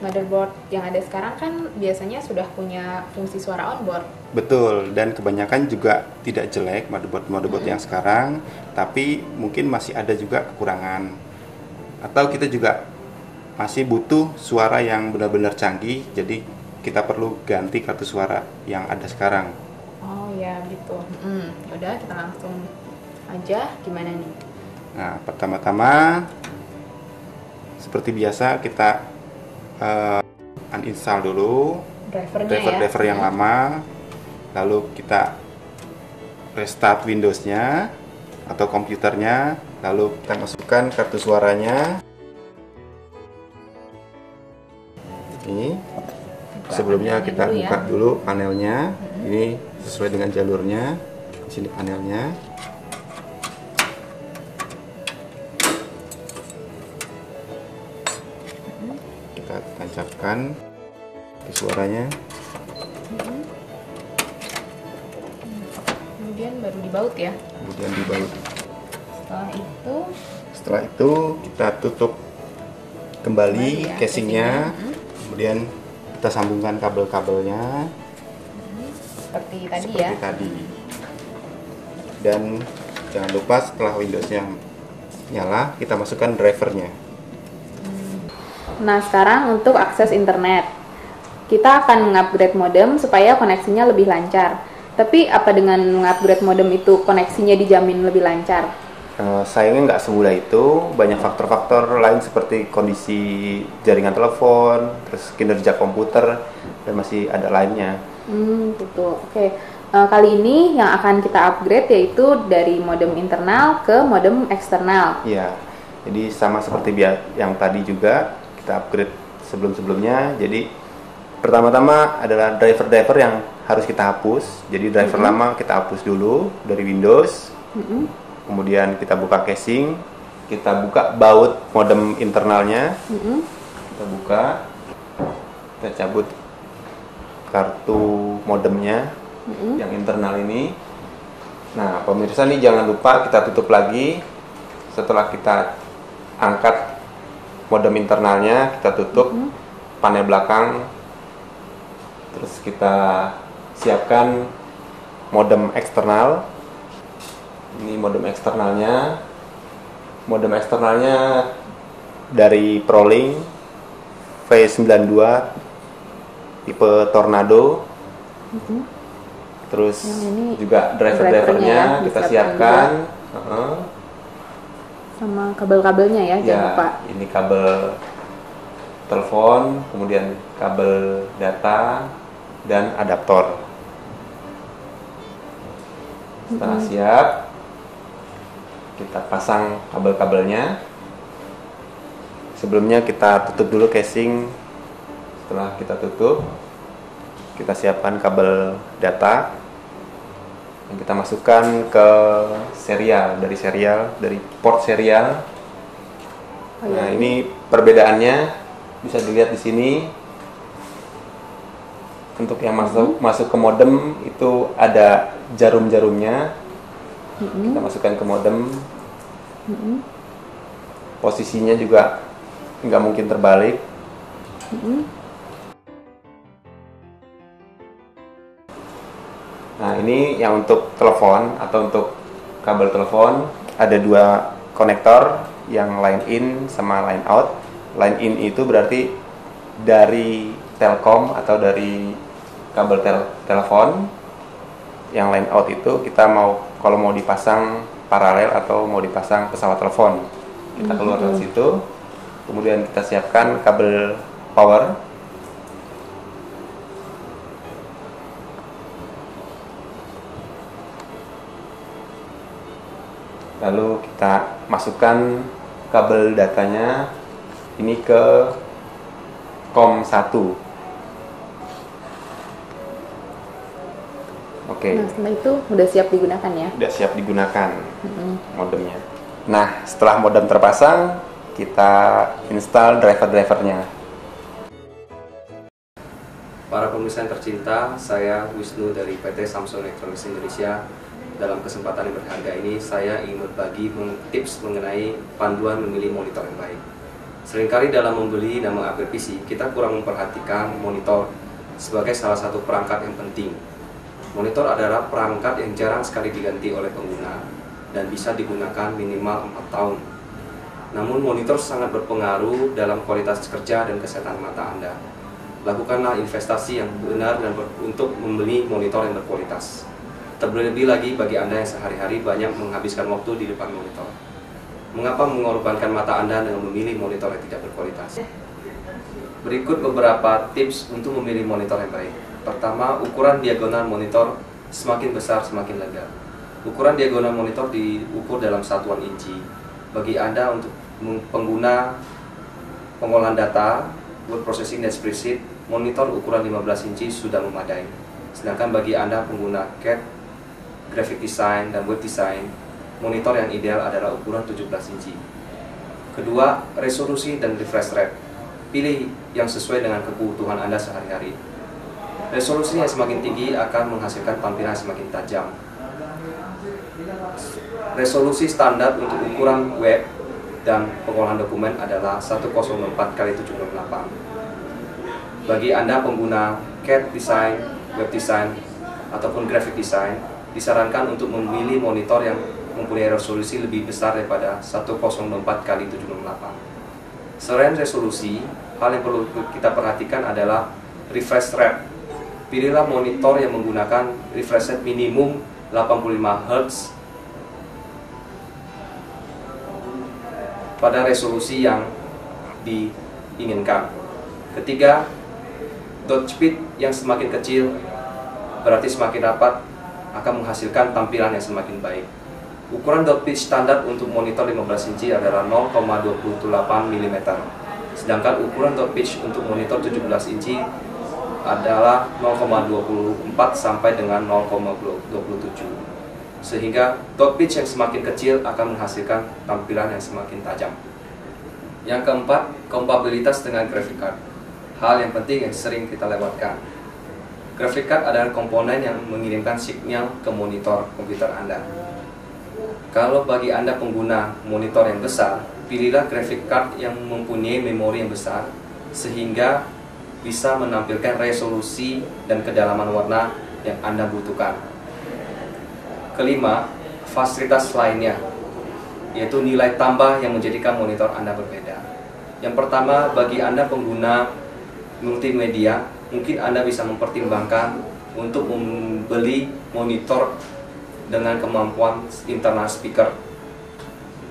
Motherboard yang ada sekarang kan biasanya sudah punya fungsi suara onboard. Betul, dan kebanyakan juga tidak jelek motherboard yang sekarang, tapi mungkin masih ada juga kekurangan. Atau kita juga masih butuh suara yang benar-benar canggih, jadi kita perlu ganti kartu suara yang ada sekarang. Oh ya, gitu. Yaudah, kita langsung aja. Gimana nih? Nah, pertama-tama seperti biasa kita uninstall dulu driver yang lama, lalu kita restart Windows-nya atau komputernya, lalu kita masukkan kartu suaranya. Ini sebelumnya kita buka dulu panelnya. Ini sesuai dengan jalurnya. Di sini panelnya. Kita tancapkan ke suaranya. Kemudian baru dibaut ya. Kemudian dibaut. Setelah itu kita tutup kembali casingnya. Kemudian kita sambungkan kabel-kabelnya seperti tadi tadi. Dan jangan lupa setelah Windows-nya nyala, kita masukkan drivernya. Nah, sekarang untuk akses internet, kita akan mengupgrade modem supaya koneksinya lebih lancar. Tapi apa dengan mengupgrade modem itu koneksinya dijamin lebih lancar? Sayangnya nggak semudah itu, banyak faktor-faktor lain seperti kondisi jaringan telepon, terus kinerja komputer, dan masih ada lainnya. Gitu. Oke. Kali ini yang akan kita upgrade yaitu dari modem internal ke modem eksternal. Iya, jadi sama seperti yang tadi juga kita upgrade sebelum-sebelumnya. Jadi pertama-tama adalah driver-driver yang harus kita hapus. Jadi driver lama kita hapus dulu dari Windows. Kemudian kita buka casing, kita buka baut modem internalnya. Kita buka, kita cabut kartu modemnya yang internal ini. Nah, pemirsa nih jangan lupa kita tutup lagi. Setelah kita angkat modem internalnya, kita tutup panel belakang. Terus kita siapkan modem eksternal. Ini modem eksternalnya. Modem eksternalnya dari ProLink V92 tipe Tornado. Terus juga driver-drivernya kita siapkan. Sama kabel-kabelnya ya, jangan lupa. Ini kabel telepon, kemudian kabel data, dan adaptor. Setelah siap, kita pasang kabel-kabelnya. Sebelumnya kita tutup dulu casing. Setelah kita tutup, kita siapkan kabel data yang kita masukkan ke dari port serial. Nah, ini perbedaannya bisa dilihat di sini. Untuk yang masuk ke modem itu ada jarum-jarumnya. Kita masukkan ke modem. Posisinya juga nggak mungkin terbalik. Nah, ini yang untuk telepon atau untuk kabel telepon ada dua konektor, yang line in sama line out. Line in itu berarti dari Telkom atau dari kabel telepon. Yang line out itu kita kalau mau dipasang paralel atau mau dipasang pesawat telepon. Kita keluar dari situ. Kemudian kita siapkan kabel power. Lalu kita masukkan kabel datanya ini ke COM 1. Oke. Nah, setelah itu udah siap digunakan ya? Udah siap digunakan modemnya. Nah, setelah modem terpasang, kita install driver-drivernya. Para pemirsa yang tercinta, saya Wisnu dari PT Samsung Electronics Indonesia. Dalam kesempatan yang berharga ini, saya ingin berbagi tips mengenai panduan memilih monitor yang baik. Seringkali dalam membeli dan mengupgrade PC, kita kurang memperhatikan monitor sebagai salah satu perangkat yang penting. Monitor adalah perangkat yang jarang sekali diganti oleh pengguna dan bisa digunakan minimal 4 tahun. Namun monitor sangat berpengaruh dalam kualitas kerja dan kesehatan mata Anda. Lakukanlah investasi yang benar dan untuk membeli monitor yang berkualitas. Terlebih lagi bagi Anda yang sehari-hari banyak menghabiskan waktu di depan monitor. Mengapa mengorbankan mata Anda dengan memilih monitor yang tidak berkualitas? Berikut beberapa tips untuk memilih monitor yang baik. Pertama, ukuran diagonal monitor semakin besar semakin lega. Ukuran diagonal monitor diukur dalam satuan inci. Bagi Anda untuk pengguna pengolahan data, word processing dan spreadsheet, monitor ukuran 15 inci sudah memadai. Sedangkan bagi Anda pengguna CAD, graphic design, dan web design, monitor yang ideal adalah ukuran 17 inci. Kedua, resolusi dan refresh rate. Pilih yang sesuai dengan kebutuhan Anda sehari-hari. Resolusi yang semakin tinggi akan menghasilkan tampilan semakin tajam. Resolusi standar untuk ukuran web dan pengolahan dokumen adalah 1024x768. Bagi Anda pengguna CAD design, web design, ataupun graphic design, disarankan untuk memilih monitor yang mempunyai resolusi lebih besar daripada 1024x768. Selain resolusi, hal yang perlu kita perhatikan adalah refresh rate. Pilihlah monitor yang menggunakan refresh rate minimum 85 Hz pada resolusi yang diinginkan. Ketiga, dot speed yang semakin kecil berarti semakin rapat akan menghasilkan tampilan yang semakin baik. Ukuran dot pitch standar untuk monitor 15 inci adalah 0,28 mm. Sedangkan ukuran dot pitch untuk monitor 17 inci adalah 0,24 sampai dengan 0,27. Sehingga dot pitch yang semakin kecil akan menghasilkan tampilan yang semakin tajam. Yang keempat, kompatibilitas dengan graphic card. Hal yang penting yang sering kita lewatkan. Graphic card adalah komponen yang mengirimkan sinyal ke monitor komputer Anda. Kalau bagi Anda pengguna monitor yang besar, pilihlah graphic card yang mempunyai memori yang besar sehingga bisa menampilkan resolusi dan kedalaman warna yang Anda butuhkan. Kelima, fasilitas lainnya, yaitu nilai tambah yang menjadikan monitor Anda berbeda. Yang pertama, bagi Anda pengguna multimedia, mungkin Anda bisa mempertimbangkan untuk membeli monitor dengan kemampuan internal speaker.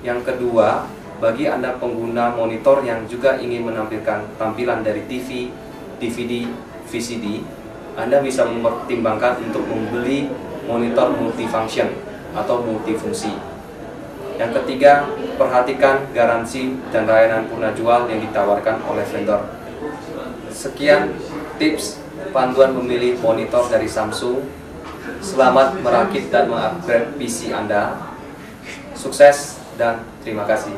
Yang kedua, bagi Anda pengguna monitor yang juga ingin menampilkan tampilan dari TV, DVD, VCD, Anda bisa mempertimbangkan untuk membeli monitor multifunction atau multifungsi. Yang ketiga, perhatikan garansi dan layanan purna jual yang ditawarkan oleh vendor. Sekian tips panduan memilih monitor dari Samsung. Selamat merakit dan mengupgrade PC Anda. Sukses dan terima kasih.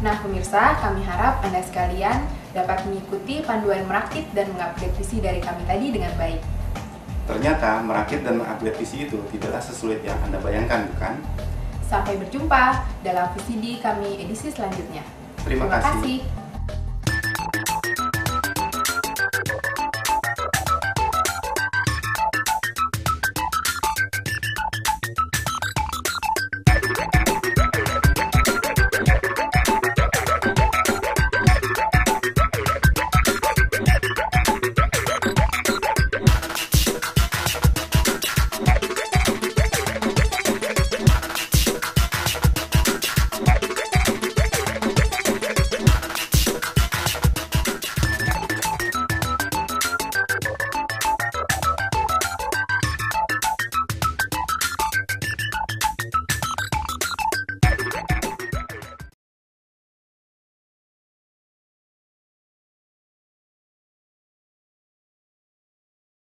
Nah pemirsa, kami harap Anda sekalian dapat mengikuti panduan merakit dan mengupgrade PC dari kami tadi dengan baik. Ternyata merakit dan mengupgrade PC itu tidaklah sesulit yang Anda bayangkan, bukan? Sampai berjumpa dalam VCD kami edisi selanjutnya. Terima kasih.